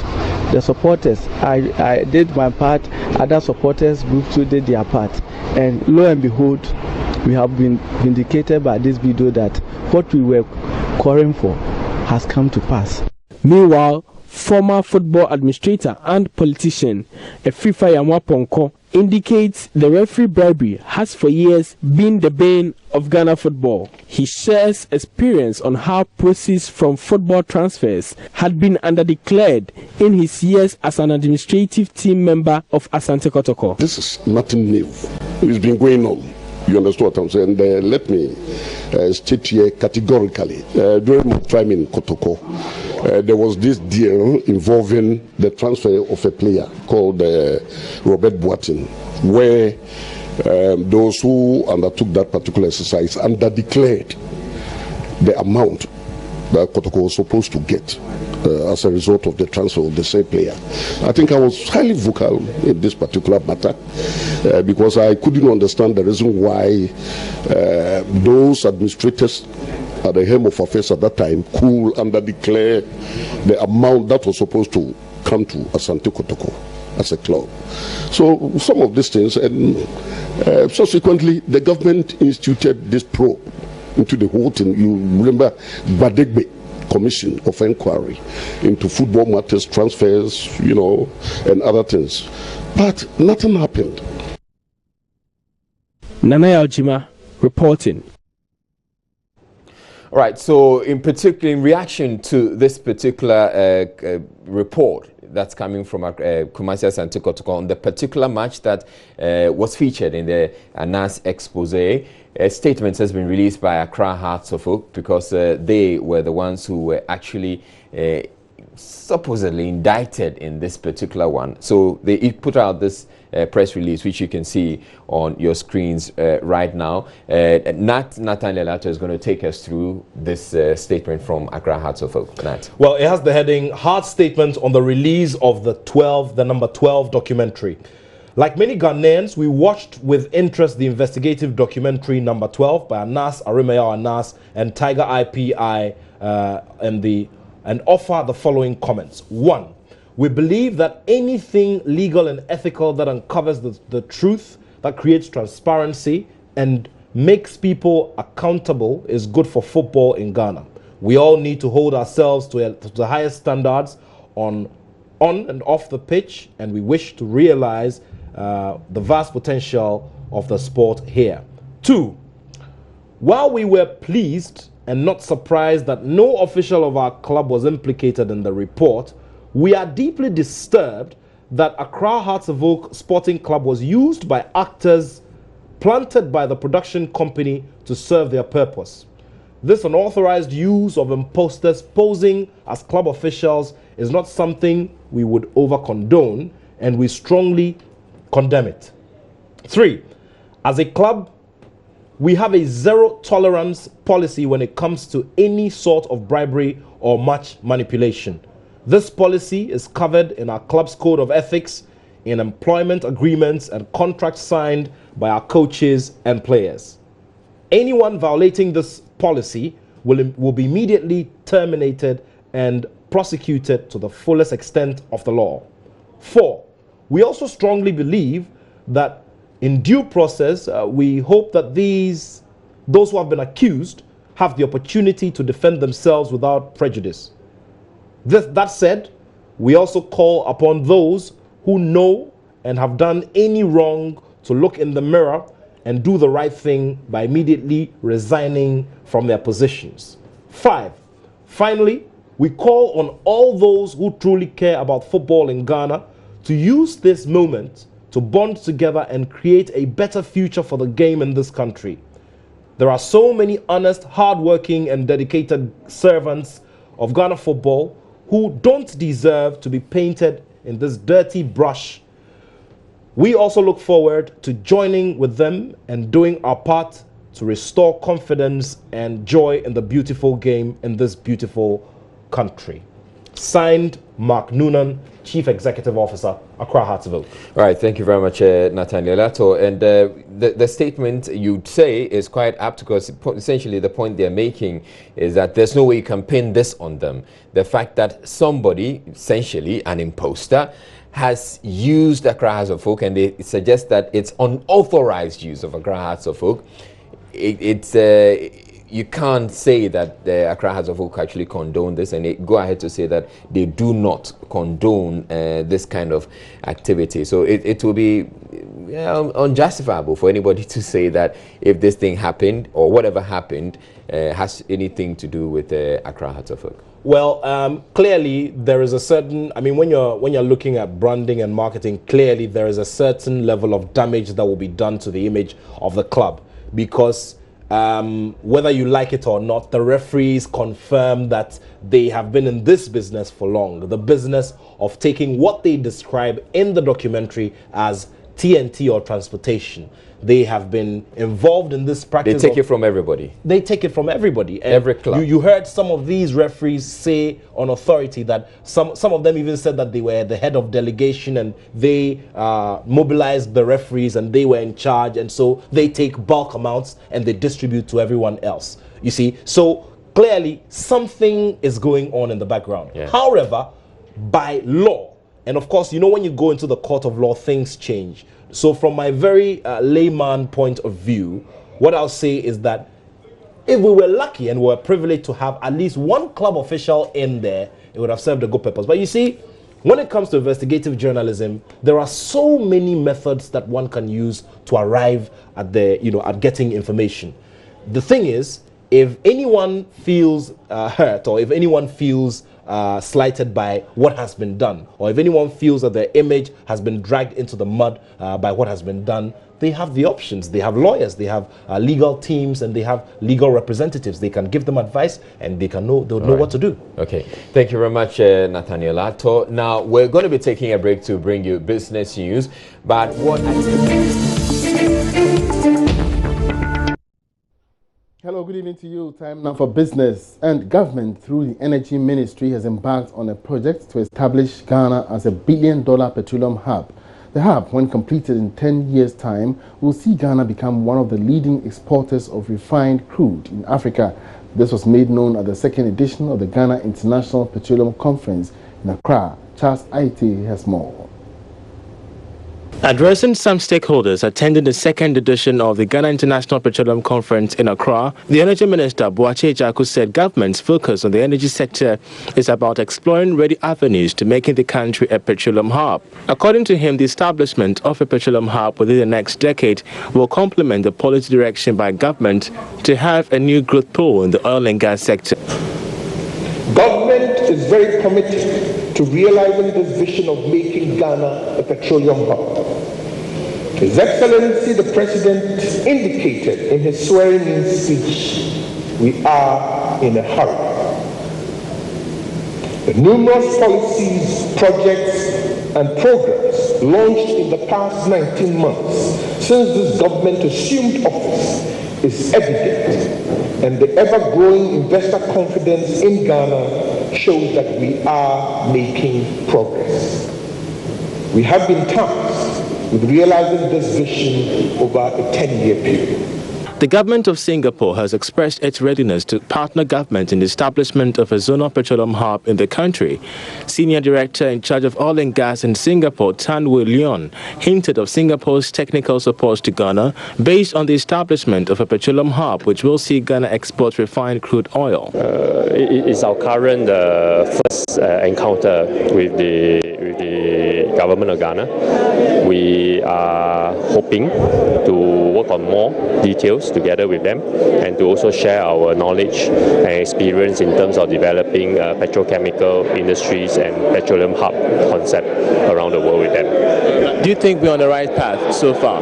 The supporters, I did my part, other supporters groups too did their part, and lo and behold, we have been vindicated by this video that what we were calling for has come to pass. Meanwhile, former football administrator and politician Efifa Yamwaponko indicates the referee bribery has for years been the bane of Ghana football. He shares experience on how proceeds from football transfers had been underdeclared in his years as an administrative team member of Asante Kotoko. This is nothing new. It's been going on. You understand what I'm saying? Let me state here categorically. During my time in Kotoko, there was this deal involving the transfer of a player called Robert Boatin, where those who undertook that particular exercise underdeclared the amount that Kotoko was supposed to get as a result of the transfer of the same player. I think I was highly vocal in this particular matter because I couldn't understand the reason why those administrators at the helm of affairs at that time could underdeclare the amount that was supposed to come to Asante Kotoko as a club. So some of these things, and subsequently the government instituted this probe into the whole thing. You remember Badegbe Commission of Inquiry into football matters, transfers, you know, and other things. But nothing happened. Nanaya Ojima reporting. All right, so in reaction to this particular report that's coming from Kumasi Asante Kotoko on the particular match that was featured in the Anas expose, a statement has been released by Accra Hearts of Oak because they were the ones who were actually supposedly indicted in this particular one. So they put out this press release, which you can see on your screens right now. Nathan Lelato is going to take us through this statement from Accra Hearts of Oak. Nat. Well, it has the heading, Heart Statement on the Release of the number 12 documentary. Like many Ghanaians, we watched with interest the investigative documentary number 12 by Anas, Arimaya Anas, and Tiger IPI and offer the following comments. 1. We believe that anything legal and ethical that uncovers the truth, that creates transparency and makes people accountable is good for football in Ghana. We all need to hold ourselves to the highest standards on and off the pitch, and we wish to realize the vast potential of the sport here. 2, while we were pleased and not surprised that no official of our club was implicated in the report, we are deeply disturbed that Accra Hearts of Oak Sporting Club was used by actors planted by the production company to serve their purpose. This unauthorized use of imposters posing as club officials is not something we would over-condone, and we strongly condemn it. 3, as a club, we have a zero-tolerance policy when it comes to any sort of bribery or match manipulation. This policy is covered in our club's code of ethics, in employment agreements and contracts signed by our coaches and players. Anyone violating this policy will be immediately terminated and prosecuted to the fullest extent of the law. 4, we also strongly believe that in due process, we hope that those who have been accused have the opportunity to defend themselves without prejudice. That said, we also call upon those who know and have done any wrong to look in the mirror and do the right thing by immediately resigning from their positions. 5, finally, we call on all those who truly care about football in Ghana to use this moment to bond together and create a better future for the game in this country. There are so many honest, hardworking, and dedicated servants of Ghana football who don't deserve to be painted in this dirty brush. We also look forward to joining with them and doing our part to restore confidence and joy in the beautiful game in this beautiful country. Signed, Mark Noonan, Chief Executive Officer, Accra Hearts of Oak. All right, thank you very much, Nathaniel Ato. And the statement you'd say is quite apt, because essentially the point they're making is that there's no way you can pin this on them. The fact that somebody, essentially an imposter, has used Accra Hearts of Oak, and they suggest that it's unauthorized use of Accra Hearts of Oak. You can't say that the Accra Hearts of Oak actually condone this, and they go ahead to say that they do not condone this kind of activity. So it will be unjustifiable for anybody to say that if this thing happened or whatever happened has anything to do with Accra Hearts of Oak. Well, clearly there is a certain, I mean, when you're looking at branding and marketing, clearly there is a certain level of damage that will be done to the image of the club, because whether you like it or not, the referees confirm that they have been in this business for long, the business of taking what they describe in the documentary as TNT or transportation. They have been involved in this practice. They take it from everybody. They take it from everybody. And every club. You heard some of these referees say on authority that some of them even said that they were the head of delegation and they mobilized the referees and they were in charge, and so they take bulk amounts and they distribute to everyone else. You see, so clearly something is going on in the background. Yeah. However, by law, and of course, you know, when you go into the court of law, things change. So from my very layman point of view, what I'll say is that if we were lucky and we were privileged to have at least one club official in there, it would have served a good purpose. But you see, when it comes to investigative journalism, there are so many methods that one can use to arrive at at getting information. The thing is, if anyone feels hurt, or if anyone feels slighted by what has been done, or if anyone feels that their image has been dragged into the mud by what has been done, they have the options. They have lawyers, they have legal teams, and they have legal representatives. They can give them advice, and they'll know what to do. Okay, thank you very much, Nathaniel Ato. Now we're going to be taking a break to bring you business news, but what Hello, good evening to you. Time now for business. And government, through the Energy Ministry, has embarked on a project to establish Ghana as a $1 billion petroleum hub. The hub, when completed in 10 years' time, will see Ghana become one of the leading exporters of refined crude in Africa. This was made known at the second edition of the Ghana International Petroleum Conference in Accra, Charles Aite has more. Addressing some stakeholders attending the second edition of the Ghana International Petroleum Conference in Accra, the Energy Minister Boakye Ejaku said government's focus on the energy sector is about exploring ready avenues to making the country a petroleum hub. According to him, the establishment of a petroleum hub within the next decade will complement the policy direction by government to have a new growth pole in the oil and gas sector. Government is very committed to realizing this vision of making Ghana a petroleum hub. His Excellency the President indicated in his swearing-in speech, we are in a hurry. The numerous policies, projects, and programs launched in the past 19 months since this government assumed office is evident, and the ever-growing investor confidence in Ghana shows that we are making progress. We have been tasked with realizing this vision over a 10-year period. The government of Singapore has expressed its readiness to partner government in the establishment of a zonal petroleum hub in the country. Senior Director in charge of oil and gas in Singapore, Tan Wee Leon, hinted of Singapore's technical support to Ghana based on the establishment of a petroleum hub which will see Ghana export refined crude oil. It is our current first encounter with the government of Ghana. We are hoping to work on more details together with them and to also share our knowledge and experience in terms of developing petrochemical industries and petroleum hub concept around the world with them. Do you think we're on the right path so far?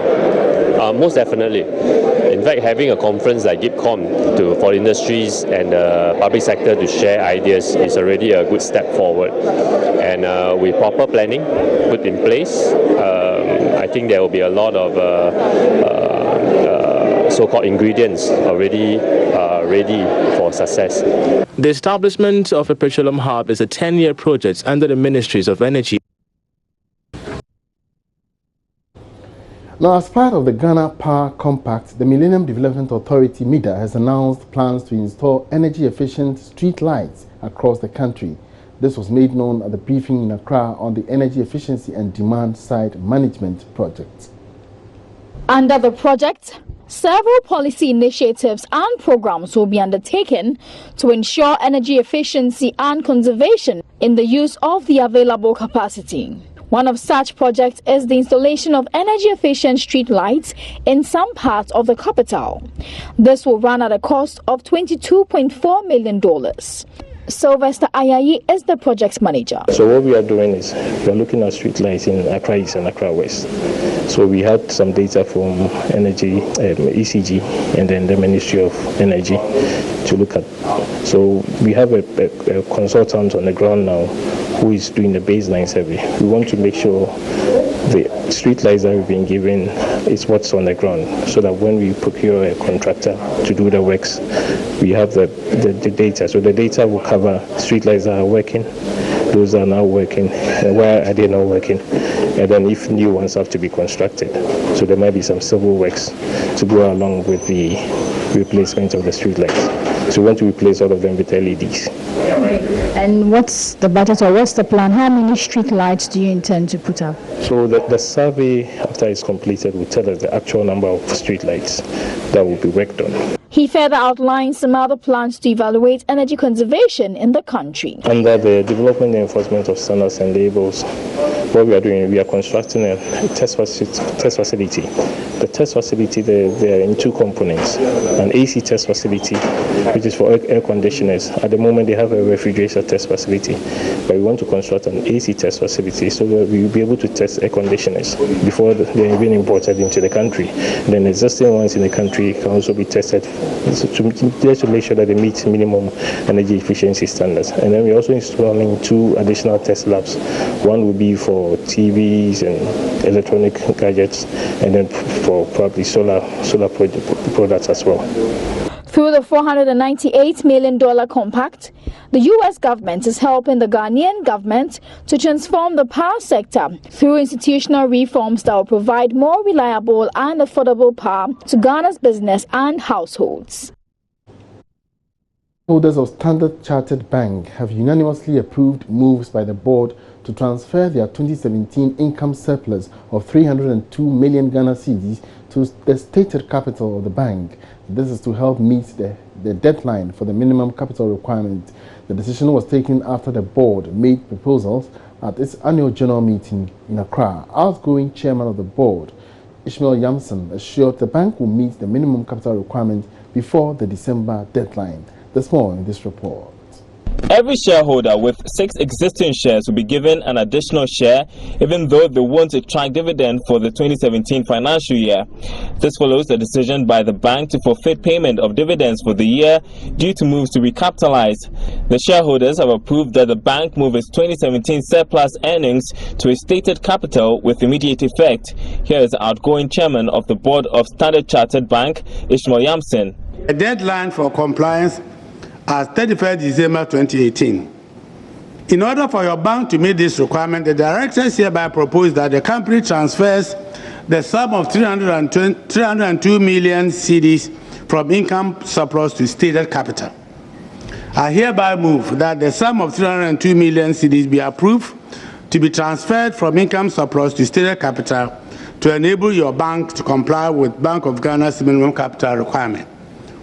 Most definitely. In fact, having a conference like GIPCOM for industries and the public sector to share ideas is already a good step forward. And with proper planning put in place, I think there will be a lot of so-called ingredients already ready for success. The establishment of a petroleum hub is a 10-year project under the Ministries of Energy. Now, as part of the Ghana Power Compact, the Millennium Development Authority, MIDA, has announced plans to install energy-efficient street lights across the country. This was made known at the briefing in Accra on the Energy Efficiency and Demand-Side Management Project. Under the project, several policy initiatives and programs will be undertaken to ensure energy efficiency and conservation in the use of the available capacity. One of such projects is the installation of energy-efficient street lights in some parts of the capital. This will run at a cost of $22.4 million. Sylvester Ayayi is the project manager. So what we are doing is we are looking at street lights in Accra East and Accra West. So we had some data from Energy, ECG, and then the Ministry of Energy to look at. So we have a consultant on the ground now who is doing the baseline survey. We want to make sure the street lights that we've been given is what's on the ground, so that when we procure a contractor to do the works, we have the data. So the data will cover street lights that are working, those that are now working, where are they not working, and then if new ones have to be constructed. So there might be some civil works to go along with the replacement of the street lights. So we want to replace all of them with LEDs. And what's the budget or what's the plan? How many street lights do you intend to put up? So the survey, after it's completed, will tell us the actual number of street lights that will be worked on. He further outlines some other plans to evaluate energy conservation in the country. Under the development and enforcement of standards and labels, what we are doing, we are constructing a test facility. The test facility, they are in two components. An AC test facility, which is for air conditioners. At the moment, they have a refrigerator test facility, but we want to construct an AC test facility so that we will be able to test air conditioners before they are being imported into the country. Then existing ones in the country can also be tested just to make sure that they meet minimum energy efficiency standards. And then we're also installing 2 additional test labs. One will be for TVs and electronic gadgets, and then for probably solar products as well. Through the $498 million compact, the U.S. government is helping the Ghanaian government to transform the power sector through institutional reforms that will provide more reliable and affordable power to Ghana's business and households. Holders of Standard Chartered Bank have unanimously approved moves by the board to transfer their 2017 income surplus of 302 million Ghana cedis to the stated capital of the bank. This is to help meet the deadline for the minimum capital requirement. The decision was taken after the board made proposals at its annual general meeting in Accra. Outgoing chairman of the board, Ishmael Yamson, assured the bank will meet the minimum capital requirement before the December deadline. There's more in this report. Every shareholder with 6 existing shares will be given an additional share, even though they won't attract dividend for the 2017 financial year. This follows the decision by the bank to forfeit payment of dividends for the year due to moves to recapitalize. The shareholders have approved that the bank move its 2017 surplus earnings to a stated capital with immediate effect. Here is the outgoing chairman of the board of Standard Chartered Bank, Ishmael Yamson. The deadline for compliance as 31st December 2018. In order for your bank to meet this requirement, the directors hereby propose that the company transfers the sum of 302 million cedis from income surplus to stated capital. I hereby move that the sum of 302 million cedis be approved to be transferred from income surplus to stated capital to enable your bank to comply with Bank of Ghana's minimum capital requirement.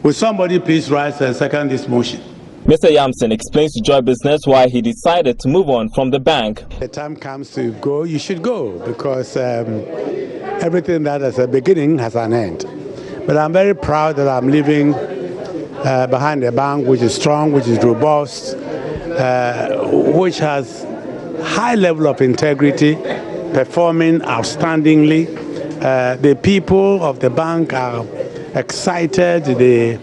Will somebody please rise and second this motion? Mr. Yamson explains to Joy Business why he decided to move on from the bank. The time comes to go, you should go, because everything that has a beginning has an end. But I'm very proud that I'm living behind a bank which is strong, which is robust, which has high level of integrity, performing outstandingly. The people of the bank are excited, they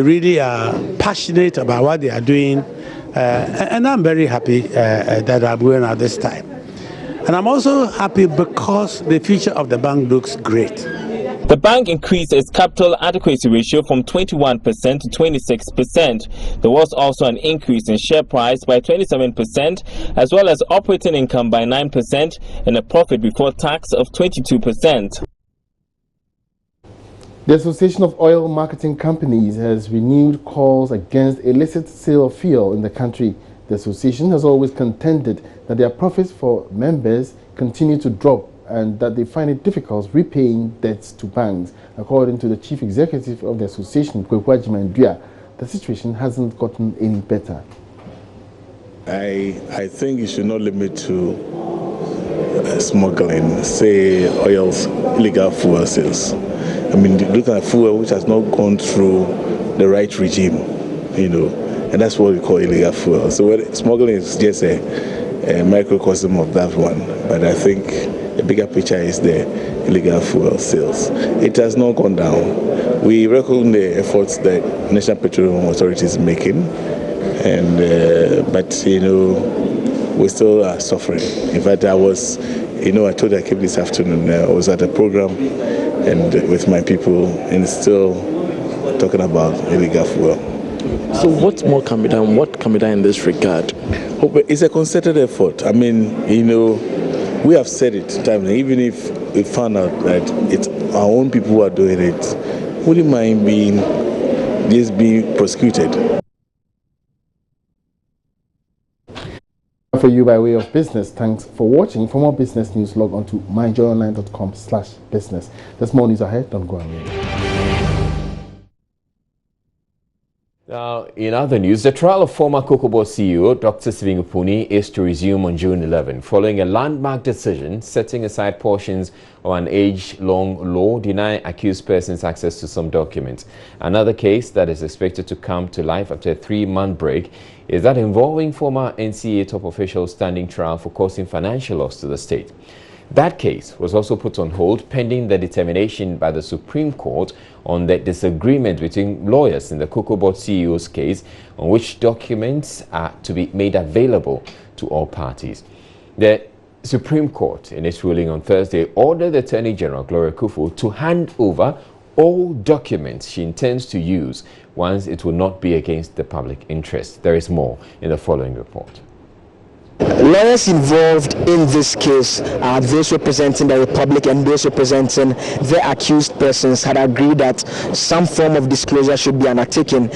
really are passionate about what they are doing, and I'm very happy that I'm going at this time. And I'm also happy because the future of the bank looks great. The bank increased its capital adequacy ratio from 21% to 26%. There was also an increase in share price by 27%, as well as operating income by 9% and a profit before tax of 22%. The Association of Oil Marketing Companies has renewed calls against illicit sale of fuel in the country. The association has always contended that their profits for members continue to drop and that they find it difficult repaying debts to banks. According to the chief executive of the association, Kwekwa Jimandua, the situation hasn't gotten any better. I think you should not limit to smuggling, say oil's illegal fuel sales. I mean, looking at fuel which has not gone through the right regime, and that's what we call illegal fuel. So smuggling is just a microcosm of that one. But I think the bigger picture is the illegal fuel sales. It has not gone down. We recognize the efforts that National Petroleum Authority is making, but we still are suffering. In fact, I told I came this afternoon. I was at a program and with my people, and still talking about illegal fuel. So what more can be done? What can be done in this regard? It's a concerted effort. I mean, we have said it time, even if we found out that it's our own people who are doing it, would you mind being prosecuted? For you by way of business. Thanks for watching. For more business news, log on to myjoyonline.com/business. There's more news ahead. Don't go away. Now, in other news, the trial of former Cocoa Board CEO Dr. Sivingapuni is to resume on June 11, following a landmark decision setting aside portions of an age-long law denying accused persons access to some documents. Another case that is expected to come to life after a 3-month break is that involving former NCA top officials standing trial for causing financial loss to the state. That case was also put on hold pending the determination by the Supreme Court on the disagreement between lawyers in the Cocoa Board CEO's case on which documents are to be made available to all parties. The Supreme Court, in its ruling on Thursday, ordered the Attorney General Gloria Kufu to hand over all documents she intends to use once it will not be against the public interest. There is more in the following report. Lawyers involved in this case, those representing the Republic and those representing the accused persons, had agreed that some form of disclosure should be undertaken,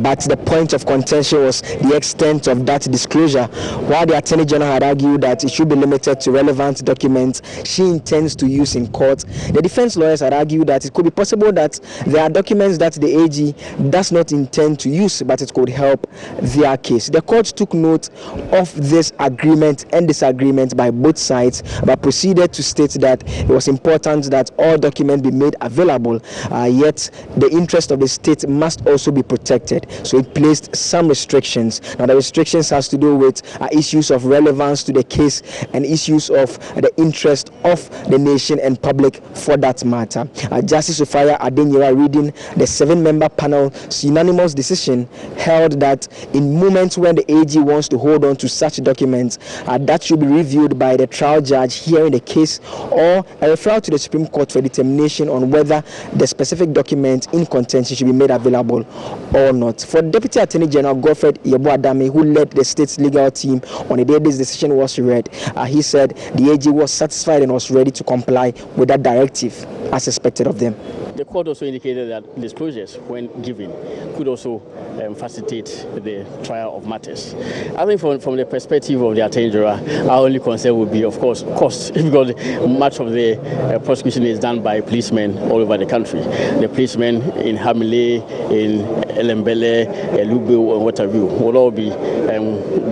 but the point of contention was the extent of that disclosure. While the Attorney General had argued that it should be limited to relevant documents she intends to use in court, the defense lawyers had argued that it could be possible that there are documents that the AG does not intend to use, but it could help their case. The court took note of this agreement and disagreement by both sides, but proceeded to state that it was important that all documents be made available, yet the interest of the state must also be protected. So it placed some restrictions. Now the restrictions has to do with issues of relevance to the case and issues of the interest of the nation and public for that matter. Justice Ofaya Adenyera, reading the 7-member panel's unanimous decision, held that in moments when the AG wants to hold on to such documents, that should be reviewed by the trial judge hearing the case, or a referral to the Supreme Court for determination on whether the specific document in contention should be made available or not. For Deputy Attorney General Godfred Yeboadame, who led the state's legal team on the day this decision was read, he said the AG was satisfied and was ready to comply with that directive as expected of them. The court also indicated that disclosures, when given, could also facilitate the trial of matters. I think from the perspective of the Attorney General, our only concern would be, of course, costs, because much of the prosecution is done by policemen all over the country. The policemen in Hamile, in Elembele, Lubu, and what have you, will all be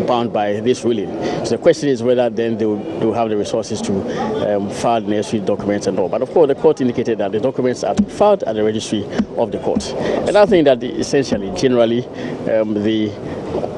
bound by this ruling. So the question is whether then they will have the resources to file the necessary documents and all. But of course, the court indicated that the documents are filed at the registry of the court. And I think that essentially, generally, the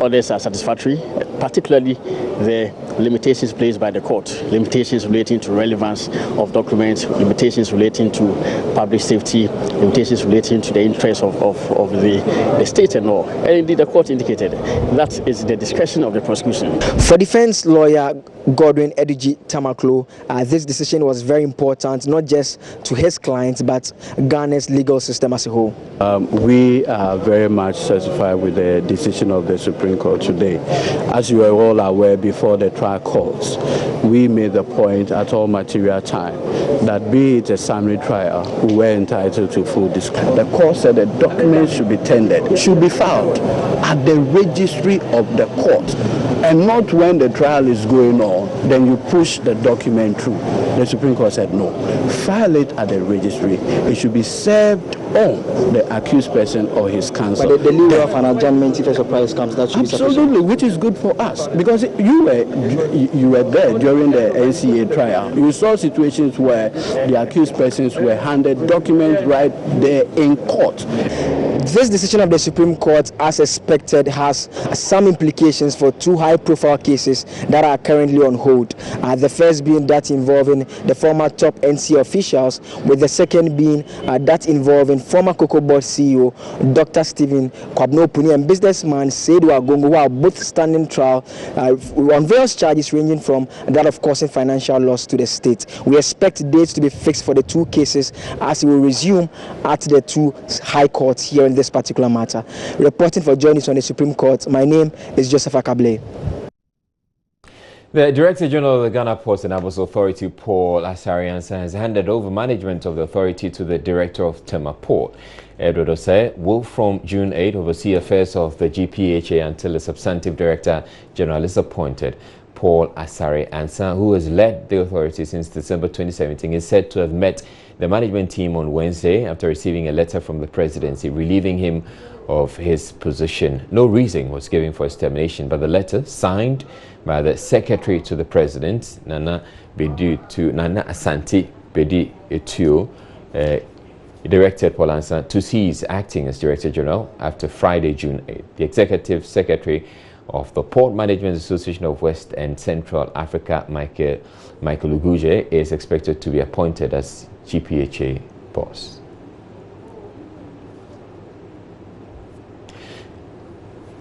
orders are satisfactory, particularly the limitations placed by the court, limitations relating to relevance of documents, limitations relating to public safety, limitations relating to the interests of the state and all. And indeed, the court indicated that is the discretion of the prosecution. For defense lawyer Godwin Edigi Tamaklo, this decision was very important, not just to his clients, but Ghana's legal system as a whole. We are very much satisfied with the decision of the Supreme Court today. As you are all aware, before the trial courts, we made the point at all material time that be it a summary trial, we were entitled to full disclosure. The court said the documents should be tendered, should be filed at the registry of the court, and not when the trial is going on, then you push the document through. The Supreme Court said no. File it at the registry. It should be served on the accused person or his counsel. But the legal of an adjournment, if a surprise comes, that should be sufficient. Absolutely, which is good for us, because you were there during the NCA trial. You saw situations where the accused persons were handed documents right there in court. This decision of the Supreme Court, as expected, has some implications for two high-profile cases that are currently on hold. The first being that involving the former top NC officials, with the second being that involving former Cocoa Board CEO Dr. Stephen Kwabno-Puni and businessman Seydou Agongo, who are both standing trial on various charges ranging from that of causing financial loss to the state. We expect dates to be fixed for the two cases as it will resume at the two high courts here in this particular matter. Reporting for Joy News on the Supreme Court, my name is Joseph Akable. The Director General of the Ghana Ports and Harbours Authority, Paul Asariansa, has handed over management of the authority to the Director of Tema Port. Edward Osei will from June 8 oversee affairs of the GPHA until a substantive Director General is appointed. Paul Asariansa, who has led the authority since December 2017, is said to have met the management team on Wednesday after receiving a letter from the presidency relieving him of his position. No reason was given for his termination, but the letter, signed by the Secretary to the President, Nana Asante Bedi Etuo, directed Paul Ansa to cease acting as Director General after Friday, June 8. The Executive Secretary of the Port Management Association of West and Central Africa, Michael Uguje, is expected to be appointed as GPHA boss.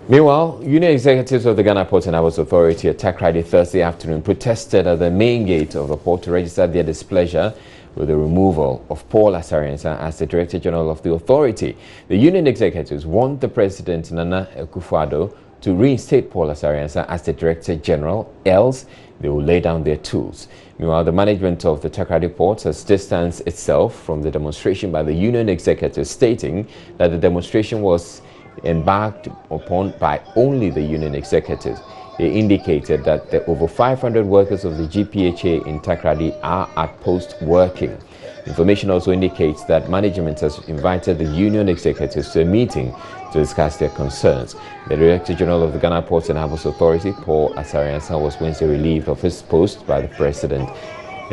Meanwhile, union executives of the Ghana Ports and Harbours Authority attacked Friday, Thursday afternoon, protested at the main gate of the port to register their displeasure with the removal of Paul Asariansa as the Director General of the authority. The union executives want the President, Nana Akufo-Addo, to reinstate Paul Asariansa as the Director General, else they will lay down their tools. Meanwhile, the management of the Takoradi Port has distanced itself from the demonstration by the union executive, stating that the demonstration was embarked upon by only the union executives. They indicated that the over 500 workers of the GPHA in Takoradi are at post working. Information also indicates that management has invited the union executives to a meeting to discuss their concerns. The Director General of the Ghana Ports and Harbours Authority, Paul Asariansa, was Wednesday relieved of his post by the President,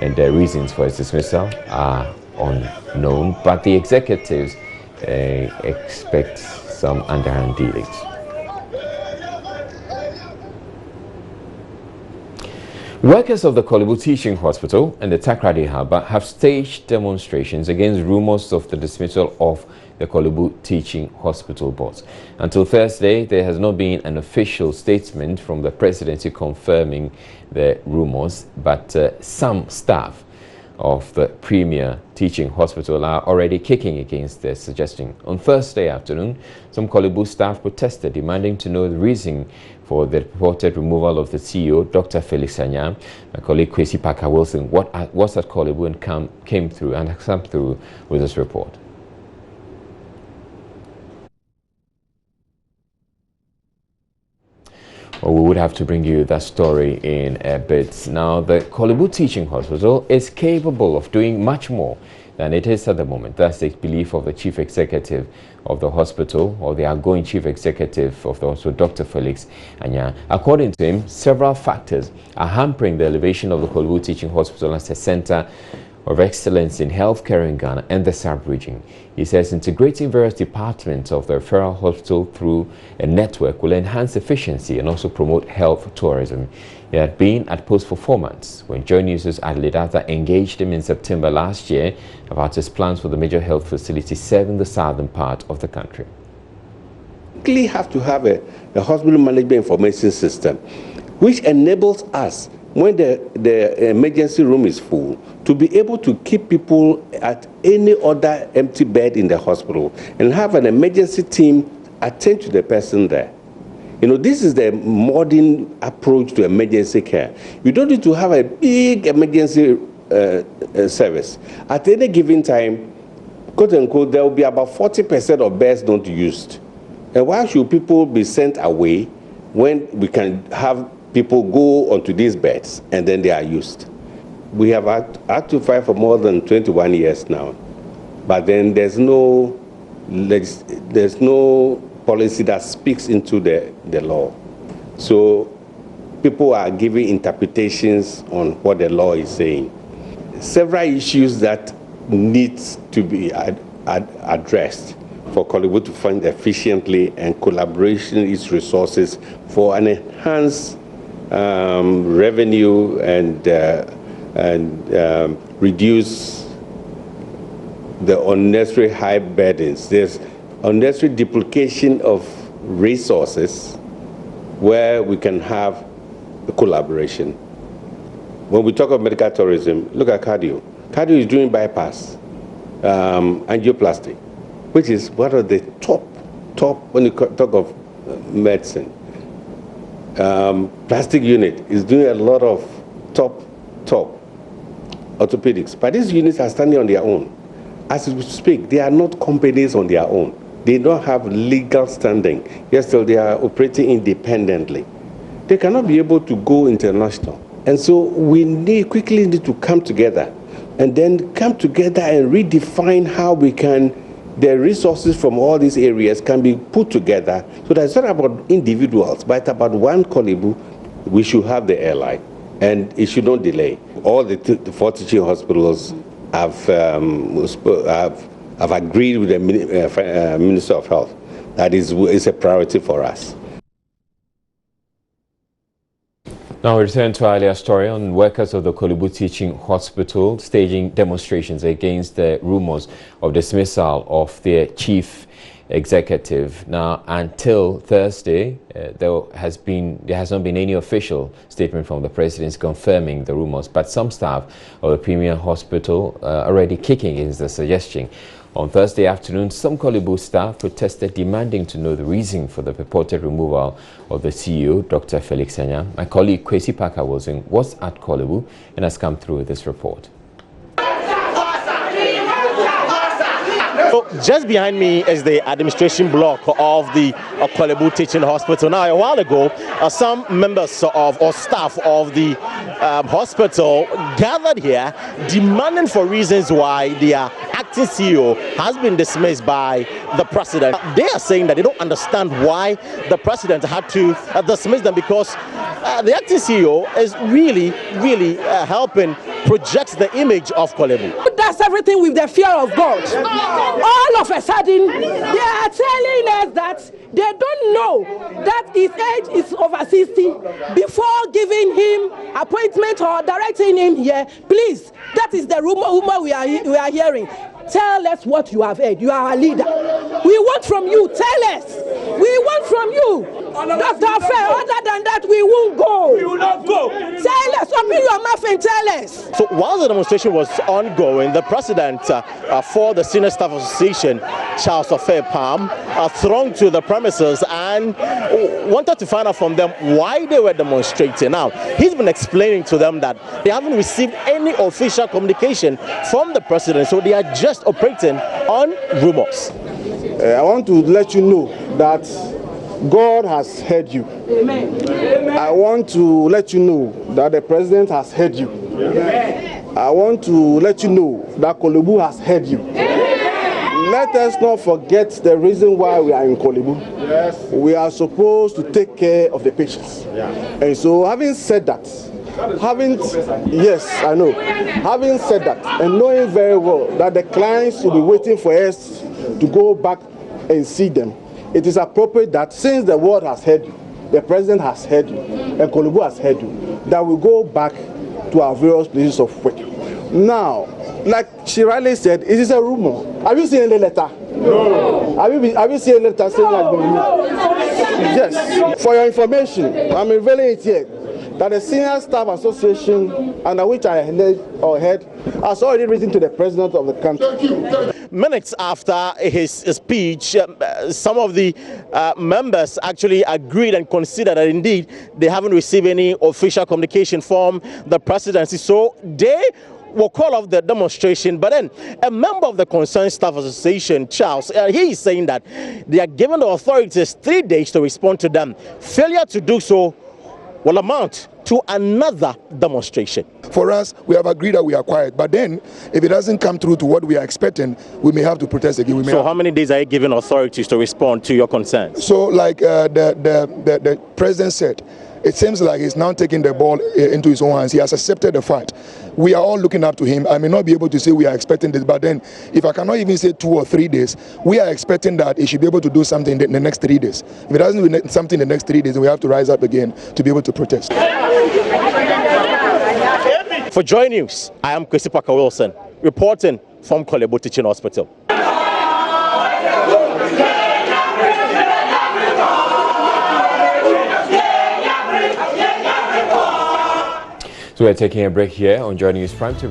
and the reasons for his dismissal are unknown, but the executives expect some underhand dealings. Workers of the Kolebu Teaching Hospital and the Takoradi Harbour have staged demonstrations against rumours of the dismissal of the Kolebu Teaching Hospital board. Until Thursday, there has not been an official statement from the presidency confirming the rumours, but some staff of the Premier Teaching Hospital are already kicking against their suggestion. On Thursday afternoon, some Kolebu staff protested, demanding to know the reason for the reported removal of the CEO, Dr. Felix Anya. My colleague Kwesi Parker-Wilson was at Kolebu and came through and has come through with this report. Well, we would have to bring you that story in a bit. Now, the Kolebu Teaching Hospital is capable of doing much more than it is at the moment. That's the belief of the chief executive of the hospital, or the outgoing chief executive of the hospital, Dr. Felix Anya. According to him, several factors are hampering the elevation of the Kolebu Teaching Hospital as a center of excellence in healthcare in Ghana and the sub-region. He says integrating various departments of the referral hospital through a network will enhance efficiency and also promote health tourism. He had been at post for 4 months when Joy News' Adelaide Arthur engaged him in September last year about his plans for the major health facility serving the southern part of the country. We have to have a hospital management information system which enables us, when the emergency room is full, to be able to keep people at any other empty bed in the hospital and have an emergency team attend to the person there. You know, this is the modern approach to emergency care. You don't need to have a big emergency service. At any given time, quote unquote, there will be about 40% of beds not used. And why should people be sent away when we can have people go onto these beds and then they are used? We have had to fight for more than 21 years now, but then there's no policy that speaks into the law. So people are giving interpretations on what the law is saying. Several issues that need to be addressed for Kolebu to fund efficiently and collaboration its resources for an enhanced revenue and reduce the unnecessary high burdens. There's unnecessary duplication of resources where we can have a collaboration. When we talk of medical tourism, look at cardio. Cardio is doing bypass, angioplasty, which is one of the top when you talk of medicine. Plastic unit is doing a lot of top orthopedics, but these units are standing on their own. As we speak, they are not companies on their own. They don't have legal standing. Yes, still they are operating independently. They cannot be able to go international. And so we quickly need to come together and redefine how we can, the resources from all these areas can be put together so that it's not about individuals, but about one Kolebu. We should have the airline, and it should not delay. All the 4 teaching hospitals have agreed with the Minister of Health that is a priority for us. Now we return to our earlier story on workers of the Kolebu Teaching Hospital staging demonstrations against the rumours of dismissal of their chief executive. Now, until Thursday, there has not been any official statement from the presidency confirming the rumours, but some staff of the Premier Hospital already kicking against the suggestion. On Thursday afternoon, some Kolebu staff protested, demanding to know the reason for the purported removal of the CEO, Dr. Felix Anya. My colleague Kwesi Parker was at Kolebu and has come through with this report. So just behind me is the administration block of the Kolebu Teaching Hospital. Now, a while ago, some members or staff of the hospital gathered here demanding for reasons why their acting CEO has been dismissed by the president. They are saying that they don't understand why the president had to dismiss them, because the acting CEO is really helping project the image of Kolebu. That's everything with the fear of God. All of a sudden, they are telling us that they don't know that his age is over 60 before giving him appointment or directing him here. Please, that is the rumor we are hearing. Tell us what you have heard. You are a leader. We want from you. Tell us. We want from you. Dr. Fair, other than that, we won't go. We will not go. Tell us. Open your mouth and tell us. So while the demonstration was ongoing, the president for the Senior Staff Association, Charles Ofe Palm, thronged to the premises and wanted to find out from them why they were demonstrating. Now, he's been explaining to them that they haven't received any official communication from the president, so they are just operating on rumors. I want to let you know that God has heard you. Amen. I want to let you know that the president has heard you. Amen. I want to let you know that Kolebu has heard you. Amen. Let us not forget the reason why we are in Kolebu. Yes. We are supposed to take care of the patients. Yeah. And so, having said that, yes, I know. Having said that, and knowing very well that the clients will be waiting for us to go back and see them, it is appropriate that since the world has heard you, the president has heard you, and Kolebu has heard you, that we go back to our various places of work. Now, like she rightly said, it is a rumor. Have you seen any letter? No. Have you seen any letter saying that? No. Yes. For your information, I'm revealing it here, that the Senior Staff Association, under which I head, has already written to the president of the country. Minutes after his speech, some of the members actually agreed and considered that indeed they haven't received any official communication from the presidency, so they will call off the demonstration. But then a member of the Concerned Staff Association, Charles, he is saying that they are giving the authorities 3 days to respond to them. Failure to do so will amount to another demonstration. For us, we have agreed that we are quiet, but then if it doesn't come through to what we are expecting, we may have to protest again. So how many days are you giving authorities to respond to your concerns? So like the president said, it seems like he's now taking the ball into his own hands. He has accepted the fight. We are all looking up to him. I may not be able to say we are expecting this, but then if I cannot even say 2 or 3 days, we are expecting that he should be able to do something in the next 3 days. If it doesn't do something in the next 3 days, we have to rise up again to be able to protest. For Joy News, I am Kwesi Parker Wilson, reporting from Kolebu Teaching Hospital. So we're taking a break here on Joy News Prime to